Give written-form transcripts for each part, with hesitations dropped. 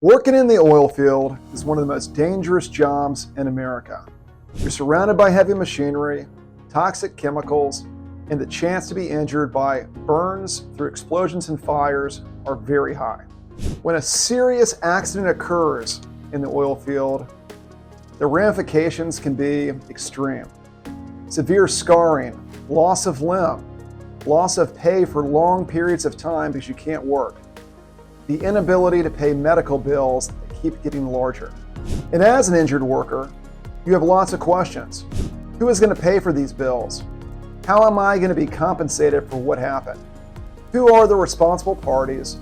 Working in the oil field is one of the most dangerous jobs in America. You're surrounded by heavy machinery, toxic chemicals, and the chance to be injured by burns through explosions and fires are very high. When a serious accident occurs in the oil field, the ramifications can be extreme. Severe scarring, loss of limb, loss of pay for long periods of time because you can't work, the inability to pay medical bills that keep getting larger. And as an injured worker, you have lots of questions. Who is going to pay for these bills? How am I going to be compensated for what happened? Who are the responsible parties?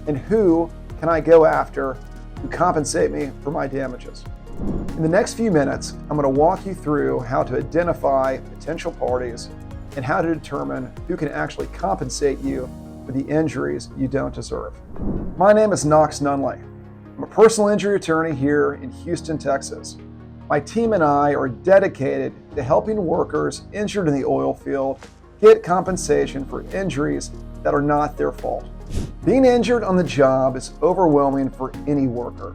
And who can I go after to compensate me for my damages? In the next few minutes, I'm going to walk you through how to identify potential parties and how to determine who can actually compensate you for the injuries you don't deserve. My name is Knox Nunley. I'm a personal injury attorney here in Houston, Texas. My team and I are dedicated to helping workers injured in the oil field get compensation for injuries that are not their fault. Being injured on the job is overwhelming for any worker.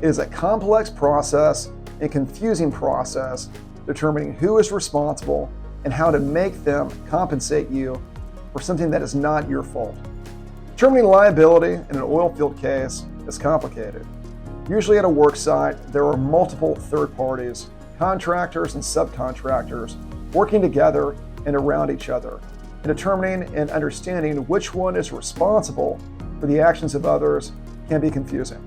It is a complex process and confusing process determining who is responsible and how to make them compensate you for something that is not your fault. Determining liability in an oil field case is complicated. Usually at a work site, there are multiple third parties, contractors and subcontractors, working together and around each other, and determining and understanding which one is responsible for the actions of others can be confusing.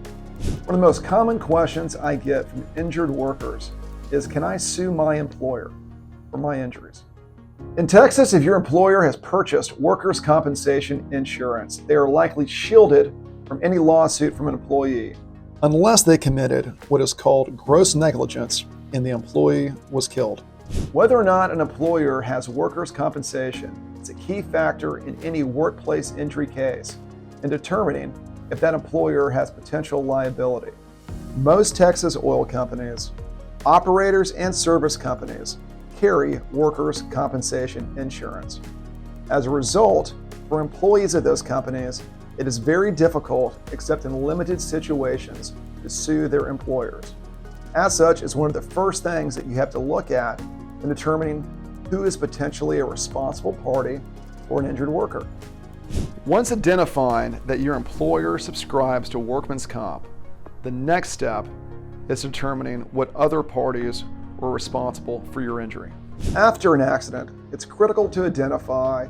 One of the most common questions I get from injured workers is, can I sue my employer for my injuries? In Texas, if your employer has purchased workers' compensation insurance, they are likely shielded from any lawsuit from an employee, unless they committed what is called gross negligence and the employee was killed. Whether or not an employer has workers' compensation is a key factor in any workplace injury case in determining if that employer has potential liability. Most Texas oil companies, operators, and service companies carry workers' compensation insurance. As a result, for employees of those companies, it is very difficult, except in limited situations, to sue their employers. As such, it's one of the first things that you have to look at in determining who is potentially a responsible party for an injured worker. Once identifying that your employer subscribes to workman's comp, the next step is determining what other parties were responsible for your injury. After an accident, it's critical to identify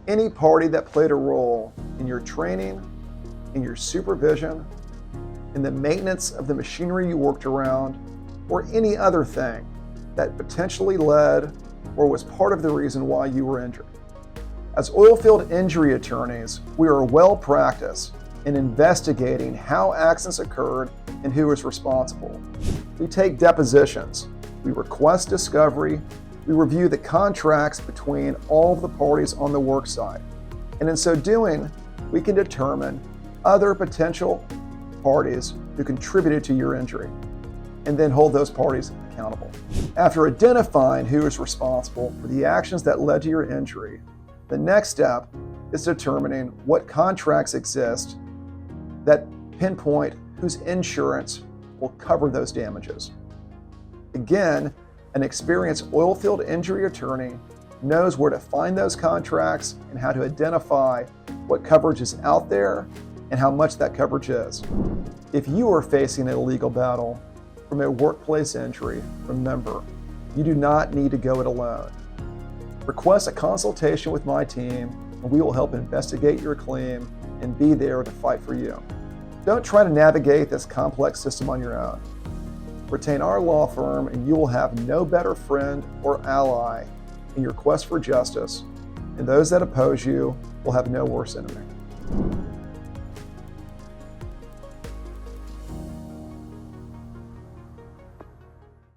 any party that played a role in your training, in your supervision, in the maintenance of the machinery you worked around, or any other thing that potentially led or was part of the reason why you were injured. As oilfield injury attorneys, we are well practiced in investigating how accidents occurred and who is responsible. We take depositions, we request discovery, we review the contracts between all of the parties on the work site, and in so doing, we can determine other potential parties who contributed to your injury, and then hold those parties accountable. After identifying who is responsible for the actions that led to your injury, the next step is determining what contracts exist that pinpoint whose insurance will cover those damages. Again, an experienced oilfield injury attorney knows where to find those contracts and how to identify what coverage is out there and how much that coverage is. If you are facing a legal battle from a workplace injury, remember, you do not need to go it alone. Request a consultation with my team and we will help investigate your claim and be there to fight for you. Don't try to navigate this complex system on your own. Retain our law firm and you will have no better friend or ally in your quest for justice, and those that oppose you will have no worse enemy.